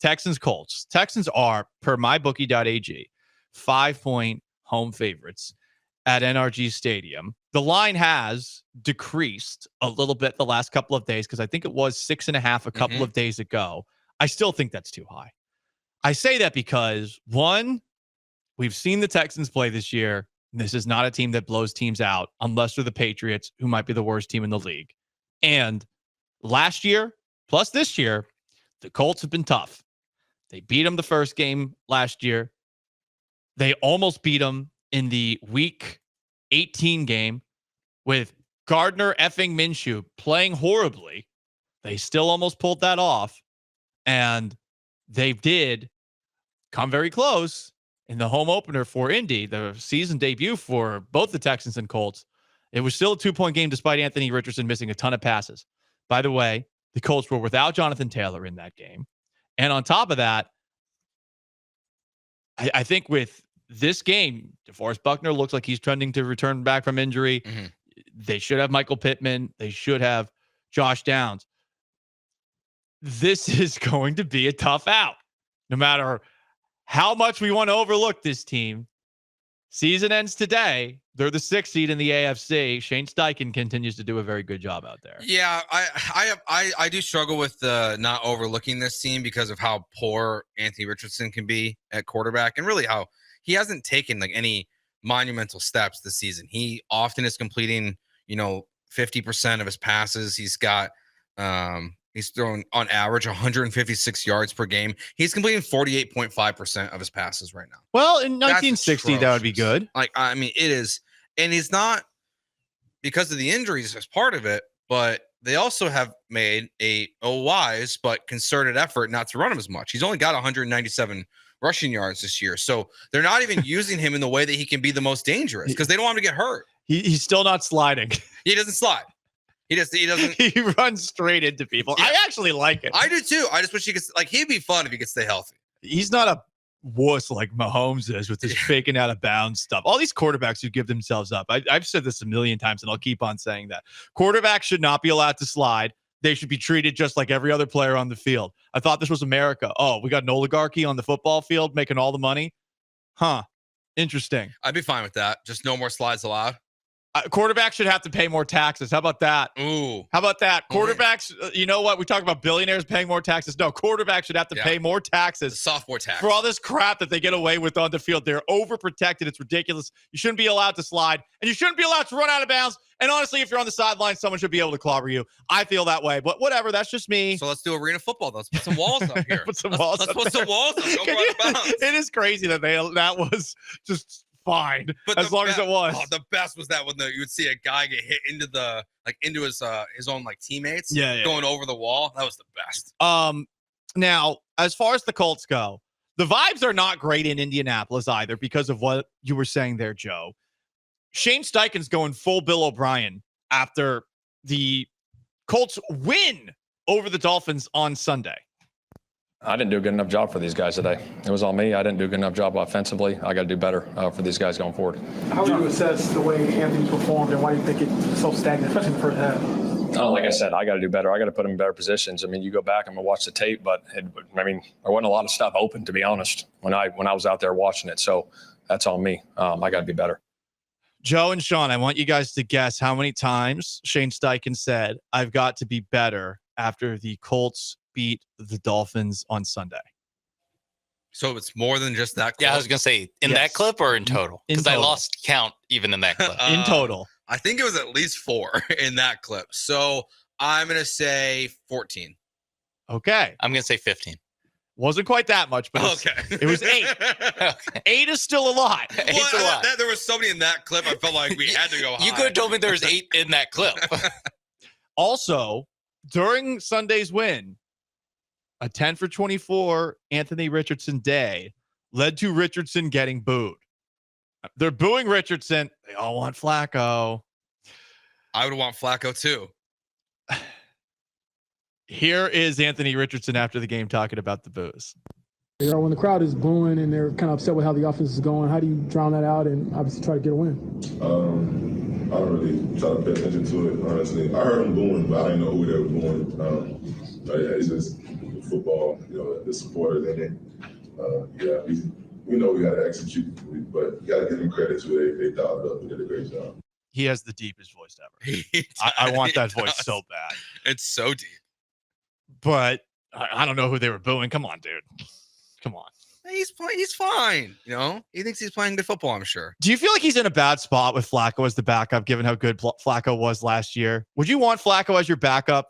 Texans, Colts. Texans are, per mybookie.ag, 5-point home favorites at NRG Stadium. The line has decreased a little bit the last couple of days because I think it was 6.5 a couple of days ago. I still think that's too high. I say that because, one, we've seen the Texans play this year. This is not a team that blows teams out unless they're the Patriots, who might be the worst team in the league. And last year, plus this year, the Colts have been tough. They beat them the first game last year. They almost beat them in the Week 18 game with Gardner effing Minshew playing horribly. They still almost pulled that off. And they did come very close in the home opener for Indy, the season debut for both the Texans and Colts. It was still a 2-point game despite Anthony Richardson missing a ton of passes. By the way, the Colts were without Jonathan Taylor in that game. And on top of that, I think with this game, DeForest Buckner looks like he's trending to return back from injury. They should have Michael Pittman. They should have Josh Downs. This is going to be a tough out. No matter how much we want to overlook this team, season ends today. They're the 6th seed in the AFC. Shane Steichen continues to do a very good job out there. Yeah, I do struggle with not overlooking this team because of how poor Anthony Richardson can be at quarterback, and really how he hasn't taken like any monumental steps this season. He often is completing, 50% of his passes. He's got he's thrown on average 156 yards per game. He's completing 48.5% of his passes right now. Well, in 1960, that would be good. It is. And he's not, because of the injuries as part of it, but they also have made a wise but concerted effort not to run him as much. He's only got 197 rushing yards this year. So they're not even using him in the way that he can be the most dangerous because they don't want him to get hurt. He's still not sliding. He doesn't slide. He doesn't. He runs straight into people. Yeah. I actually like it. I do too. I just wish he could. He'd be fun if he could stay healthy. He's not a wuss like Mahomes is with this faking out of bounds stuff. All these quarterbacks who give themselves up. I've said this a million times, and I'll keep on saying that. Quarterbacks should not be allowed to slide. They should be treated just like every other player on the field. I thought this was America. Oh, we got an oligarchy on the football field making all the money? Huh. Interesting. I'd be fine with that. Just no more slides allowed. Quarterbacks should have to pay more taxes. How about that? Ooh. How about that? Quarterbacks, you know what? We talk about billionaires paying more taxes. No, quarterbacks should have to pay more taxes. The sophomore tax. For all this crap that they get away with on the field. They're overprotected. It's ridiculous. You shouldn't be allowed to slide, and you shouldn't be allowed to run out of bounds. And honestly, if you're on the sideline, someone should be able to clobber you. I feel that way, but whatever. That's just me. So let's do arena football. Let's put some walls up here. Let's put some walls up. It is crazy that that was just fine, but as long as it was. The best was that when you would see a guy get hit into his own teammates, going over the wall. That was the best. Now, as far as the Colts go, the vibes are not great in Indianapolis either because of what you were saying there, Joe. Shane Steichen's going full Bill O'Brien after the Colts win over the Dolphins on Sunday. I didn't do a good enough job for these guys today. It was on me. I didn't do a good enough job offensively. I got to do better for these guys going forward. How would you assess the way Anthony performed and why do you think it's so stagnant, especially in the first half? Like I said, I got to do better. I got to put him in better positions. You go back, I'm going to watch the tape, but there wasn't a lot of stuff open, to be honest, when I was out there watching it. So that's on me. I got to be better. Joe and Sean, I want you guys to guess how many times Shane Steichen said, I've got to be better after the Colts beat the Dolphins on Sunday. So it's more than just that clip? Yeah, I was going to say, in that clip or in total? Because I lost count even in that clip. In total. I think it was at least 4 in that clip. So I'm going to say 14. Okay. I'm going to say 15. Wasn't quite that much, but it was 8. Okay. 8 is still a lot. It's a lot. There was somebody in that clip. I felt like we had to go high. You could have told me there was 8 in that clip. Also, during Sunday's win, a 10 for 24 Anthony Richardson day led to Richardson getting booed. They're booing Richardson. They all want Flacco. I would want Flacco too. Here is Anthony Richardson after the game talking about the boos. When the crowd is booing and they're kind of upset with how the offense is going, how do you drown that out and obviously try to get a win? I don't really try to pay attention to it, honestly. I heard them booing, but I didn't know who they were booing. But yeah, it's just football, the supporters in it. Yeah, we know we got to execute, but you got to give them credit too. They dialed up and did a great job. He has the deepest voice ever. I want that voice so bad. It's so deep. But I don't know who they were booing. Come on, dude. Come on. He's fine. He thinks he's playing good football, I'm sure. Do you feel like he's in a bad spot with Flacco as the backup, given how good Flacco was last year? Would you want Flacco as your backup?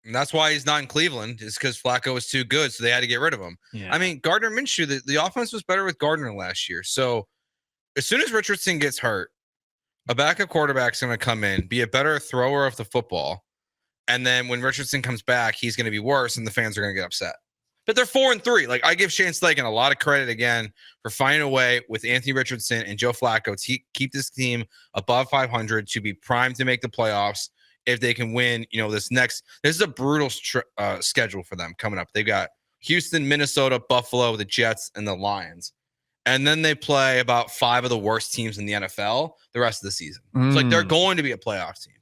And that's why he's not in Cleveland, is because Flacco was too good, so they had to get rid of him. Yeah. I mean, Gardner Minshew, the offense was better with Gardner last year. So as soon as Richardson gets hurt, a backup quarterback's going to come in, be a better thrower of the football, and then when Richardson comes back, he's going to be worse, and the fans are going to get upset. But they're 4-3. Like, I give Shane Steichen a lot of credit again for finding a way with Anthony Richardson and Joe Flacco to keep this team above 500 to be primed to make the playoffs if they can win. This is a brutal schedule for them coming up. They've got Houston, Minnesota, Buffalo, the Jets, and the Lions. And then they play about 5 of the worst teams in the NFL the rest of the season. It's like they're going to be a playoff team.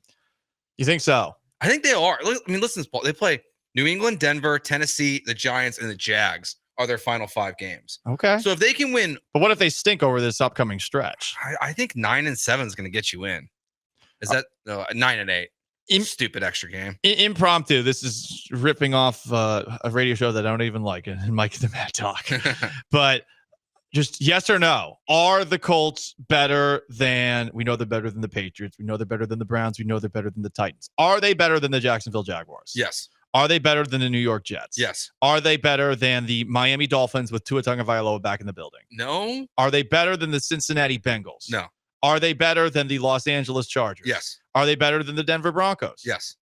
You think so? I think they are. I mean, listen, they play New England, Denver, Tennessee, the Giants, and the Jags are their final 5 games. Okay. So if they can win, but what if they stink over this upcoming stretch? I think 9-7 is going to get you in. Is that 9-8? Stupid extra game. Impromptu. This is ripping off a radio show that I don't even like, and Mike the Mad Talk. But just yes or no. Are the Colts better than, we know they're better than the Patriots. We know they're better than the Browns. We know they're better than the Titans. Are they better than the Jacksonville Jaguars? Yes. Are they better than the New York Jets? Yes. Are they better than the Miami Dolphins with Tua Tagovailoa back in the building? No. Are they better than the Cincinnati Bengals? No. Are they better than the Los Angeles Chargers? Yes. Are they better than the Denver Broncos? Yes.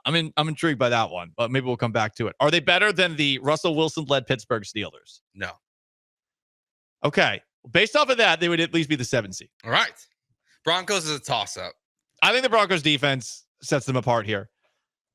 I'm intrigued by that one, but maybe we'll come back to it. Are they better than the Russell Wilson-led Pittsburgh Steelers? No. Okay. Based off of that, they would at least be the 7 seed. All right. Broncos is a toss-up. I think the Broncos defense sets them apart here.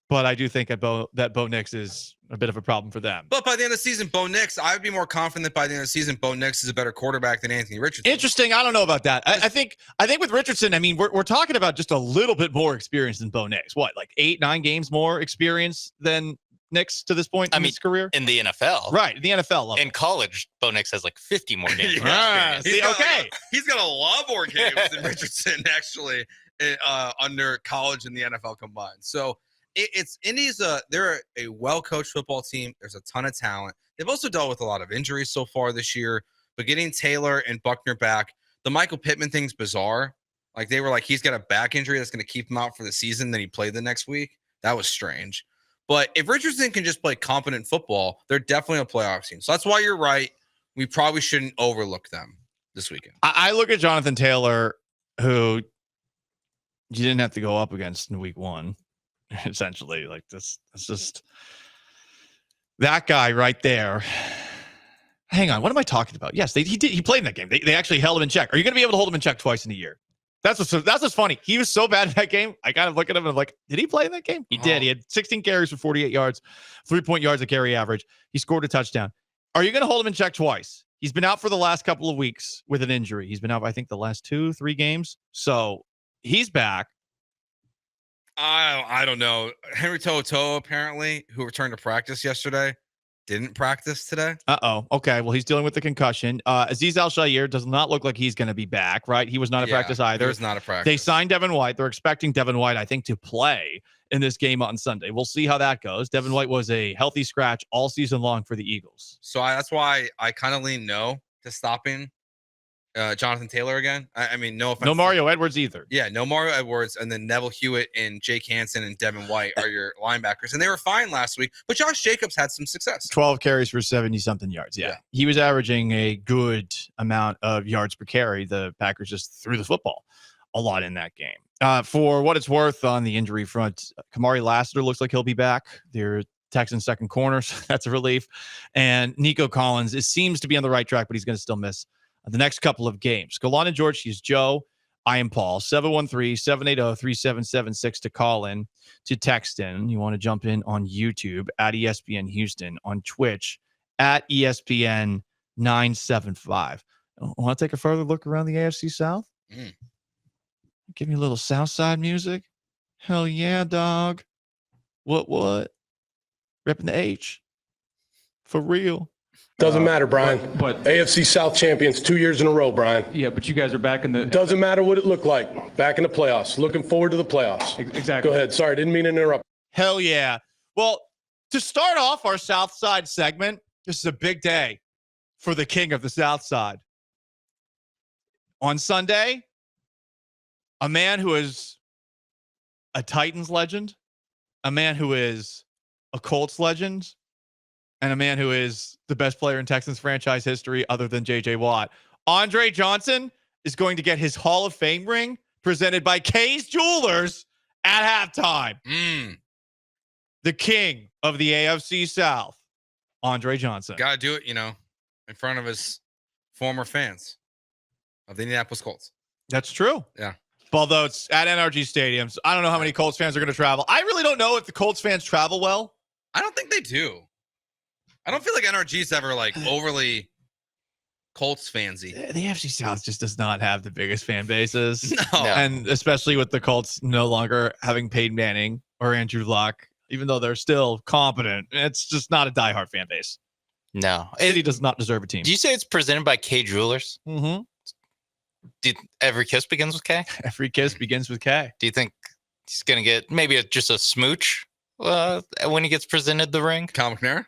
But I do think that Bo Nix is a bit of a problem for them. But by the end of the season, Bo Nix, I would be more confident that by the end of the season, Bo Nix is a better quarterback than Anthony Richardson. Interesting. I don't know about that. I think with Richardson, I mean, we're talking about just a little bit more experience than Bo Nix. What, like 8-9 games more experience than Nix to this point in his career? In the NFL. Right, the NFL level. In college, Bo Nix has like 50 more games. He's got a lot more games than Richardson, actually, under college and the NFL combined. So it's Indy's they're a well-coached football team. There's a ton of talent. They've also dealt with a lot of injuries so far this year, but getting Taylor and Buckner back, the Michael Pittman thing's bizarre. Like, they were like, he's got a back injury that's going to keep him out for the season. Then he played the next week. That was strange. But if Richardson can just play competent football, they're definitely a playoff team. So that's why you're right. We probably shouldn't overlook them this weekend. I look at Jonathan Taylor, who you didn't have to go up against in week 1. Essentially, like this, it's just that guy right there. Hang on, what am I talking about? Yes, he played in that game. They actually held him in check. Are you going to be able to hold him in check twice in a year? That's what's funny. He was so bad in that game. I kind of look at him and I'm like, did he play in that game? He did. He had 16 carries for 48 yards, 3 yards a carry average. He scored a touchdown. Are you going to hold him in check twice? He's been out for the last couple of weeks with an injury. He's been out, I think, the last 2-3 games. So he's back. I don't know. Henry To'oTo'o, apparently, who returned to practice yesterday, didn't practice today. Okay. Well, he's dealing with the concussion. Azeez Al-Shaair does not look like he's going to be back, right? He was not at practice either. He was not a practice. They signed Devin White. They're expecting Devin White, I think, to play in this game on Sunday. We'll see how that goes. Devin White was a healthy scratch all season long for the Eagles. So that's why I kind of lean no to stopping Jonathan Taylor again. I mean, no offense. No Mario Edwards either. Yeah, no Mario Edwards, and then Neville Hewitt and Jake Hansen and Devin White are your linebackers, and they were fine last week. But Josh Jacobs had some success. 12 carries for 70-something yards. Yeah, he was averaging a good amount of yards per carry. The Packers just threw the football a lot in that game. For what it's worth, on the injury front, Kamari Lassiter looks like he'll be back. They're Texans second corner, so that's a relief. And Nico Collins seems to be on the right track, but he's going to still miss the next couple of games. Golan and George, he's Joe. I am Paul. 713-780-3776 to call in, to text in. You want to jump in on YouTube at ESPN Houston, on Twitch at ESPN 975. Want to take a further look around the AFC South? Give me a little Southside music. Hell yeah, dog. What? Ripping the H. For real. Doesn't matter, Brian. But AFC South champions 2 years in a row, Brian. yeah, but you guys are back in the Doesn't matter what it looked like. Back in the playoffs. Looking forward to the playoffs. exactly. Go ahead. Sorry, didn't mean to interrupt. Hell yeah. Well, to start off our South Side segment, this is a big day for the king of the South Side. On Sunday, a man who is a Titans legend, a man who is a Colts legend, and a man who is the best player in Texans franchise history other than J.J. Watt. Andre Johnson is going to get his Hall of Fame ring presented by Kay's Jewelers at halftime. The king of the AFC South, Andre Johnson. Got to do it, in front of his former fans of the Indianapolis Colts. That's true. Yeah. Although it's at NRG Stadium, so I don't know how many Colts fans are going to travel. I really don't know if the Colts fans travel well. I don't think they do. I don't feel like NRG's ever like overly Colts fansy. The AFC South just does not have the biggest fan bases. No. And especially with the Colts no longer having Peyton Manning or Andrew Luck, even though they're still competent, it's just not a diehard fan base. No. City does not deserve a team. Do you say it's presented by K Jewelers? Mm-hmm. Every kiss begins with K? Every kiss begins with K. Do you think he's going to get maybe just a smooch when he gets presented the ring? Cal McNair?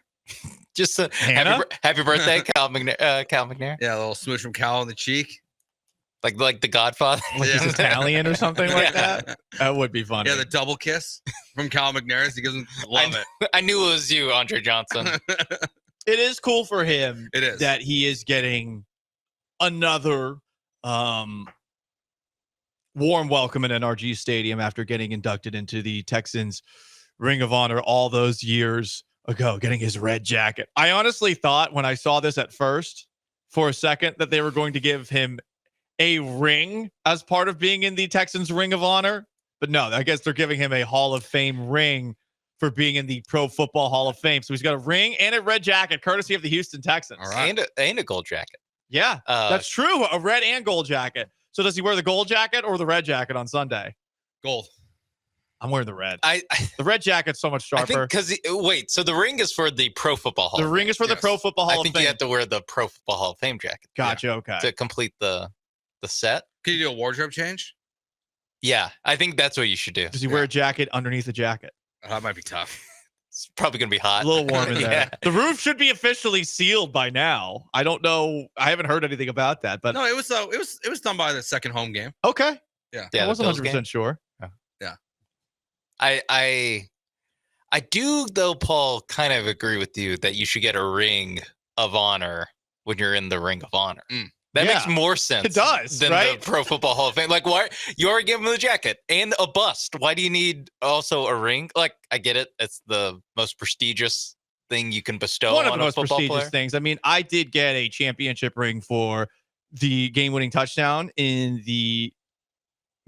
Just a Hannah? happy birthday, Cal McNair. Yeah, a little smooch from Cal on the cheek. Like the Godfather. Like he's Italian or something like that. That would be funny. Yeah, the double kiss from Cal McNair. He gives him love it. I knew it was you, Andre Johnson. It is cool for him. It is. That he is getting another warm welcome at NRG Stadium after getting inducted into the Texans Ring of Honor all those years ago, getting his red jacket. I honestly thought when I saw this at first for a second that they were going to give him a ring as part of being in the Texans Ring of Honor. But no, I guess they're giving him a Hall of Fame ring for being in the Pro Football Hall of Fame. So he's got a ring and a red jacket, courtesy of the Houston Texans. All right. And a gold jacket. Yeah, that's true. A red and gold jacket. So does he wear the gold jacket or the red jacket on Sunday? Gold. I'm wearing the red. The red jacket's so much sharper. Wait, so the ring is for the Pro Football Hall The of ring Fame. is for the Pro Football Hall of I think Fame. you have to wear the Pro Football Hall of Fame jacket. Gotcha. Okay. To complete the set. Can you do a wardrobe change? Yeah, I think that's what you should do. Does he wear a jacket underneath a jacket? That might be tough. It's probably going to be hot. A little warm in there. Yeah. The roof should be officially sealed by now. I don't know. I haven't heard anything about that, but No, it was done by the second home game. okay. Yeah. I the wasn't Bills 100% game. sure. I do, though, Paul, kind of agree with you that you should get a ring of honor when you're in the Ring of Honor. That Yeah, makes more sense. it does, than right? the Pro Football Hall of Fame. Like, why you already give him the jacket and a bust? Why do you need also a ring? Like, I get it; it's the most prestigious thing you can bestow One of on the a most football prestigious player. things. I mean, I did get a championship ring for the game-winning touchdown in the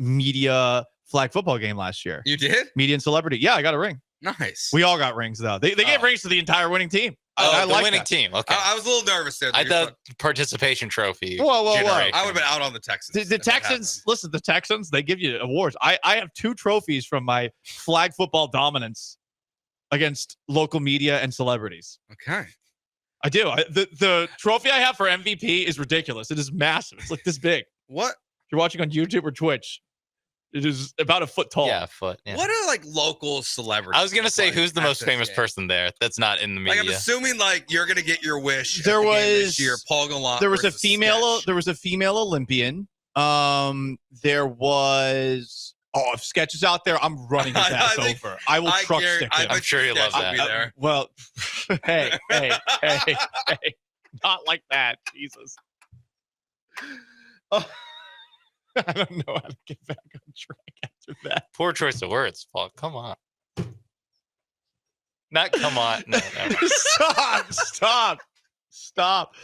media flag football game last year. You did? Media and celebrity. Yeah, I got a ring. Nice. We all got rings though. They gave rings to the entire winning team. I The like winning that. team. Okay, I was a little nervous there. I thought participation trophy. Whoa. generation. I would have been out on the Texans. The if that Texans, listen, the Texans, they give you awards. I have 2 trophies from my flag football dominance against local media and celebrities. happened. Okay. I do. The trophy I have for MVP is ridiculous. It is massive. It's like this big. What? If you're watching on YouTube or Twitch, it is about a foot tall. Yeah, a foot. Yeah. What are like local celebrities? I was gonna say, like, who's the at most this famous game? person there that's not in the media? Like, I'm assuming like you're gonna get your wish. There at the game was- this year. Paul Gallant. There was a versus female. Sketch. There was a female Olympian. There was. Oh, if Sketch is out there, I'm running his I ass think- over. I will truck stick him. I'm sure he loves Sketch that. would be there. Well, hey, not like that, Jesus. Oh, I don't know how to get back on track after that. Poor choice of words, Paul. Come on. Not come on. No, never mind. Stop.